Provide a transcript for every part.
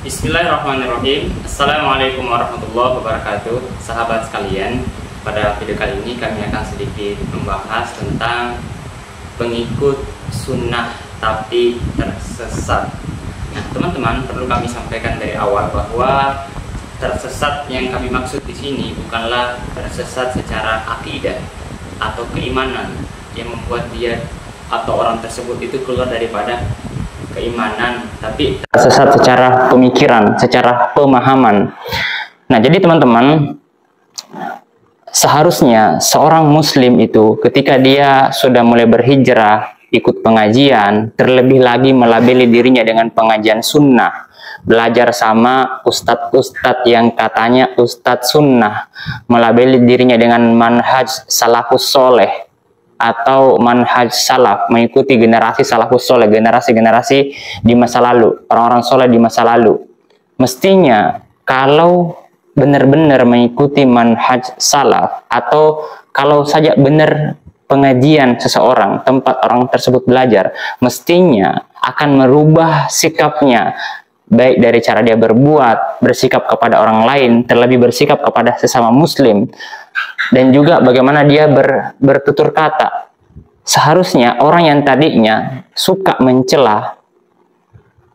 Bismillahirrahmanirrahim. Assalamualaikum warahmatullahi wabarakatuh. Sahabat sekalian, pada video kali ini kami akan sedikit membahas tentang pengikut sunnah tapi tersesat. Nah, teman-teman, perlu kami sampaikan dari awal bahwa tersesat yang kami maksud di sini bukanlah tersesat secara akidah atau keimanan yang membuat dia atau orang tersebut itu keluar daripada keimanan, tapi tersesat secara pemikiran, secara pemahaman. Nah, jadi teman-teman, seharusnya seorang muslim itu ketika dia sudah mulai berhijrah, ikut pengajian, terlebih lagi melabeli dirinya dengan pengajian sunnah, belajar sama ustadz-ustadz yang katanya ustadz sunnah, melabeli dirinya dengan manhaj salafus soleh atau manhaj salaf, mengikuti generasi salafus soleh, generasi-generasi di masa lalu, orang-orang soleh di masa lalu. Mestinya kalau benar-benar mengikuti manhaj salaf, atau kalau saja benar pengajian seseorang, tempat orang tersebut belajar, mestinya akan merubah sikapnya, baik dari cara dia berbuat, bersikap kepada orang lain, terlebih bersikap kepada sesama muslim, dan juga bagaimana dia bertutur kata. Seharusnya orang yang tadinya suka mencela,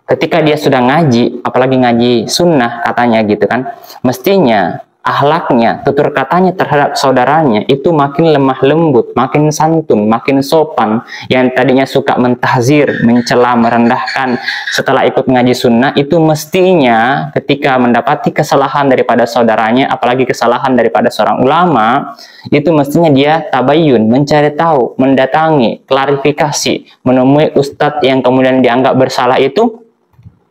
ketika dia sudah ngaji, apalagi ngaji sunnah katanya gitu kan, mestinya akhlaknya, tutur katanya terhadap saudaranya itu makin lemah lembut, makin santun, makin sopan. Yang tadinya suka mentahzir, mencela, merendahkan, setelah ikut ngaji sunnah itu mestinya ketika mendapati kesalahan daripada saudaranya, apalagi kesalahan daripada seorang ulama, itu mestinya dia tabayun, mencari tahu, mendatangi, klarifikasi, menemui ustadz yang kemudian dianggap bersalah itu,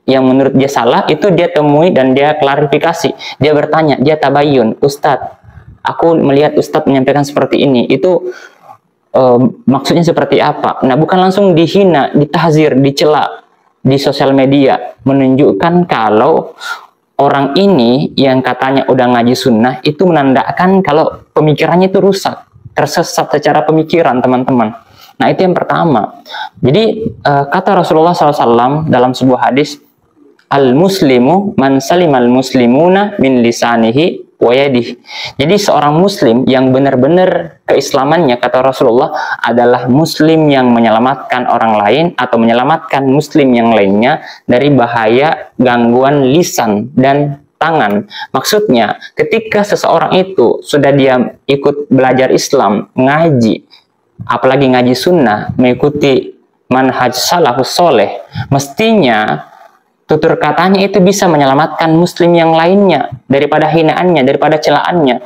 yang menurut dia salah, itu dia temui dan dia klarifikasi. Dia bertanya, dia tabayun, Ustadz, aku melihat Ustadz menyampaikan seperti ini, itu maksudnya seperti apa? Nah, bukan langsung dihina, ditahzir, dicela di sosial media, menunjukkan kalau orang ini yang katanya udah ngaji sunnah, itu menandakan kalau pemikirannya itu rusak, tersesat secara pemikiran, teman-teman. Nah, itu yang pertama. Jadi, kata Rasulullah SAW dalam sebuah hadis, al-muslimu man salimal muslimuna min lisanihi wa yadihi. Jadi seorang muslim yang benar-benar keislamannya, kata Rasulullah, adalah muslim yang menyelamatkan orang lain atau menyelamatkan muslim yang lainnya dari bahaya gangguan lisan dan tangan. Maksudnya, ketika seseorang itu sudah dia ikut belajar Islam, ngaji, apalagi ngaji sunnah, mengikuti manhaj salafus soleh, mestinya tutur katanya itu bisa menyelamatkan muslim yang lainnya daripada hinaannya, daripada celaannya.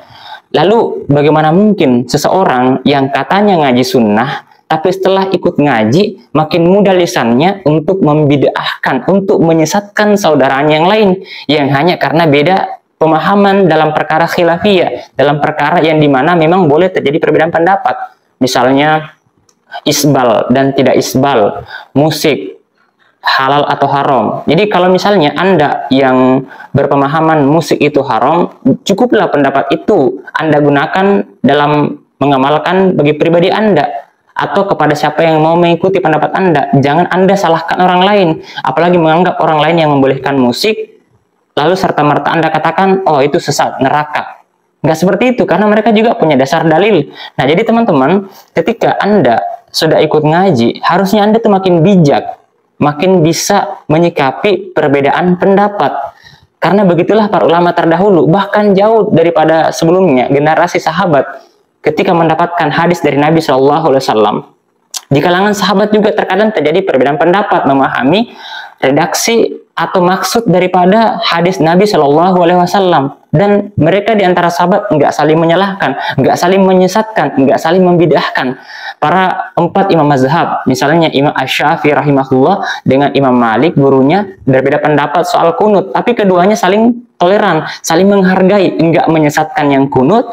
Lalu bagaimana mungkin seseorang yang katanya ngaji sunnah, tapi setelah ikut ngaji makin mudah lisannya untuk membid'ahkan, untuk menyesatkan saudaranya yang lain, yang hanya karena beda pemahaman dalam perkara khilafiyah, dalam perkara yang dimana memang boleh terjadi perbedaan pendapat. Misalnya isbal dan tidak isbal, musik, halal atau haram. Jadi kalau misalnya Anda yang berpemahaman musik itu haram, cukuplah pendapat itu Anda gunakan dalam mengamalkan bagi pribadi Anda atau kepada siapa yang mau mengikuti pendapat Anda. Jangan Anda salahkan orang lain, apalagi menganggap orang lain yang membolehkan musik lalu serta-merta Anda katakan, oh itu sesat, neraka. Nggak seperti itu, karena mereka juga punya dasar dalil. Nah, jadi teman-teman, ketika Anda sudah ikut ngaji, harusnya Anda tuh makin bijak, makin bisa menyikapi perbedaan pendapat. Karena begitulah para ulama terdahulu, bahkan jauh daripada sebelumnya, generasi sahabat, ketika mendapatkan hadis dari Nabi SAW, di kalangan sahabat juga terkadang terjadi perbedaan pendapat memahami redaksi atau maksud daripada hadis Nabi SAW. Dan mereka di antara sahabat nggak saling menyalahkan, nggak saling menyesatkan, nggak saling membid'ahkan. Para 4 imam mazhab, misalnya Imam Asy-Syafi'i rahimahullah dengan Imam Malik, gurunya, berbeda pendapat soal kunut, tapi keduanya saling toleran, saling menghargai, nggak menyesatkan yang kunut,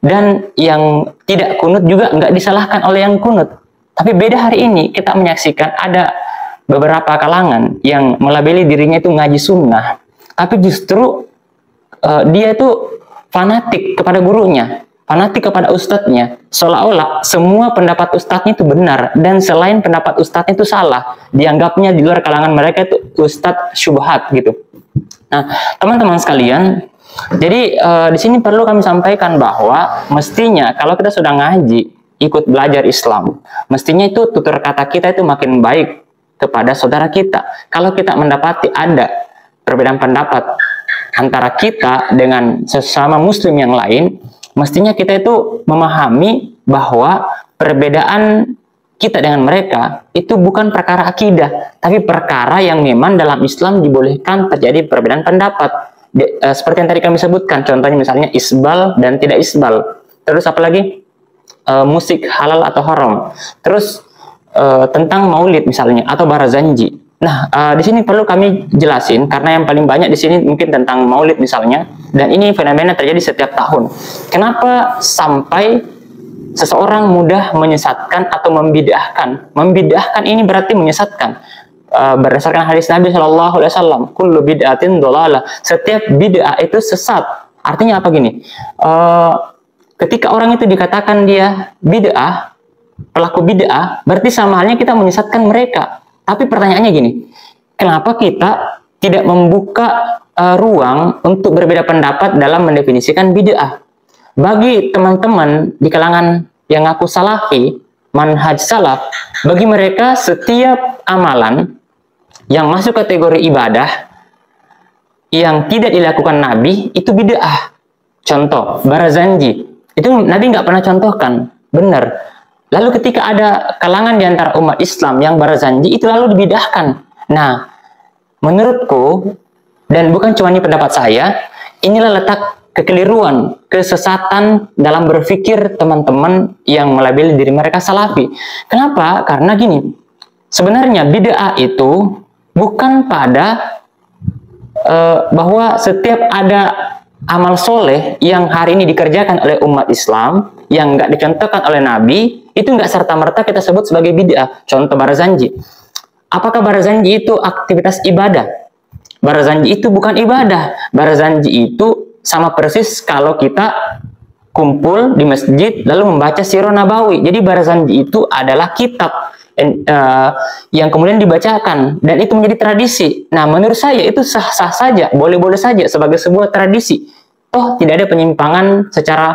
dan yang tidak kunut juga nggak disalahkan oleh yang kunut. Tapi beda hari ini, kita menyaksikan ada beberapa kalangan yang melabeli dirinya itu ngaji sunnah, tapi justru dia itu fanatik kepada gurunya, fanatik kepada ustadznya, seolah-olah semua pendapat ustadznya itu benar dan selain pendapat ustadznya itu salah, dianggapnya di luar kalangan mereka itu ustadz syubhat gitu. Nah, teman-teman sekalian, jadi di sini perlu kami sampaikan bahwa mestinya kalau kita sudah ngaji, ikut belajar Islam, mestinya itu tutur kata kita itu makin baik kepada saudara kita. Kalau kita mendapati ada perbedaan pendapat antara kita dengan sesama muslim yang lain, mestinya kita itu memahami bahwa perbedaan kita dengan mereka itu bukan perkara akidah, tapi perkara yang memang dalam Islam dibolehkan terjadi perbedaan pendapat. Seperti yang tadi kami sebutkan, contohnya misalnya isbal dan tidak isbal. Terus apa lagi? Musik halal atau haram. Terus tentang maulid misalnya atau barazanji. Nah, di sini perlu kami jelasin karena yang paling banyak di sini mungkin tentang maulid misalnya, dan ini fenomena terjadi setiap tahun. Kenapa sampai seseorang mudah menyesatkan atau membid'ahkan? Membid'ahkan ini berarti menyesatkan. Berdasarkan hadis Nabi Shallallahu Alaihi Wasallam, kullu bid'atin dhalalah. Setiap bid'ah itu sesat. Artinya apa gini? Ketika orang itu dikatakan dia bid'ah, pelaku bid'ah, berarti sama halnya kita menyesatkan mereka. Tapi pertanyaannya gini, kenapa kita tidak membuka ruang untuk berbeda pendapat dalam mendefinisikan bid'ah? Bagi teman-teman di kalangan yang ngaku salafi, manhaj salaf, bagi mereka setiap amalan yang masuk kategori ibadah yang tidak dilakukan Nabi itu bid'ah. Contoh, barazanji. Itu Nabi nggak pernah contohkan. Benar. Lalu ketika ada kalangan di antara umat Islam yang barazanji, itu lalu dibid'ahkan. Nah, menurutku, dan bukan cuma ini pendapat saya, inilah letak kekeliruan, kesesatan dalam berpikir teman-teman yang melabeli diri mereka salafi. Kenapa? Karena gini, sebenarnya bid'ah itu bukan pada bahwa setiap ada amal soleh yang hari ini dikerjakan oleh umat Islam yang nggak dicontohkan oleh Nabi, itu nggak serta-merta kita sebut sebagai bid'ah. Contoh barazanji. Apakah barazanji itu aktivitas ibadah? Barazanji itu bukan ibadah. Barazanji itu sama persis kalau kita kumpul di masjid lalu membaca Sirah Nabawi. Jadi barazanji itu adalah kitab yang kemudian dibacakan dan itu menjadi tradisi. Nah, menurut saya itu sah-sah saja, boleh-boleh saja sebagai sebuah tradisi. Toh tidak ada penyimpangan secara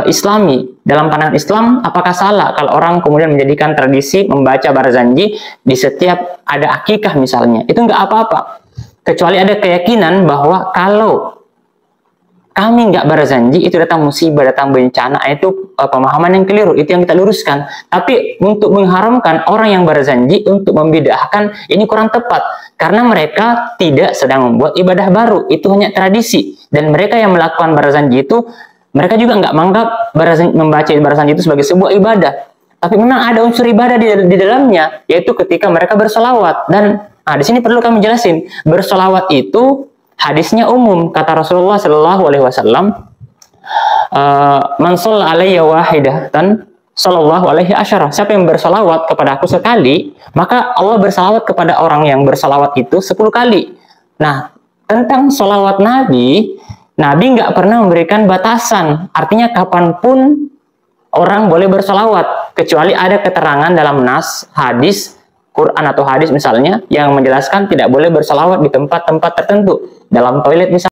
Islami. Dalam pandangan Islam, apakah salah kalau orang kemudian menjadikan tradisi membaca barazanji di setiap ada akikah misalnya? Itu nggak apa-apa. Kecuali ada keyakinan bahwa kalau kami nggak barazanji, itu datang musibah, datang bencana, itu pemahaman yang keliru, itu yang kita luruskan. Tapi untuk mengharamkan orang yang barazanji untuk membid'ahkan, ini kurang tepat. Karena mereka tidak sedang membuat ibadah baru, itu hanya tradisi. Dan mereka yang melakukan barazanji itu, mereka juga nggak menganggap membaca barazanji itu sebagai sebuah ibadah. Tapi memang ada unsur ibadah di dalamnya, yaitu ketika mereka bersolawat. Dan di sini perlu kami jelasin, bersolawat itu hadisnya umum, kata Rasulullah Shallallahu Alaihi Wasallam, man shalla alayya wahidatan sallallahu alaihi asyara. Siapa yang bersalawat kepada aku sekali, maka Allah bersalawat kepada orang yang bersalawat itu 10 kali. Nah, tentang salawat Nabi nggak pernah memberikan batasan. Artinya kapanpun orang boleh bersalawat, kecuali ada keterangan dalam nas, hadis, Quran atau hadis misalnya yang menjelaskan tidak boleh bersalawat di tempat-tempat tertentu, dalam toilet misalnya.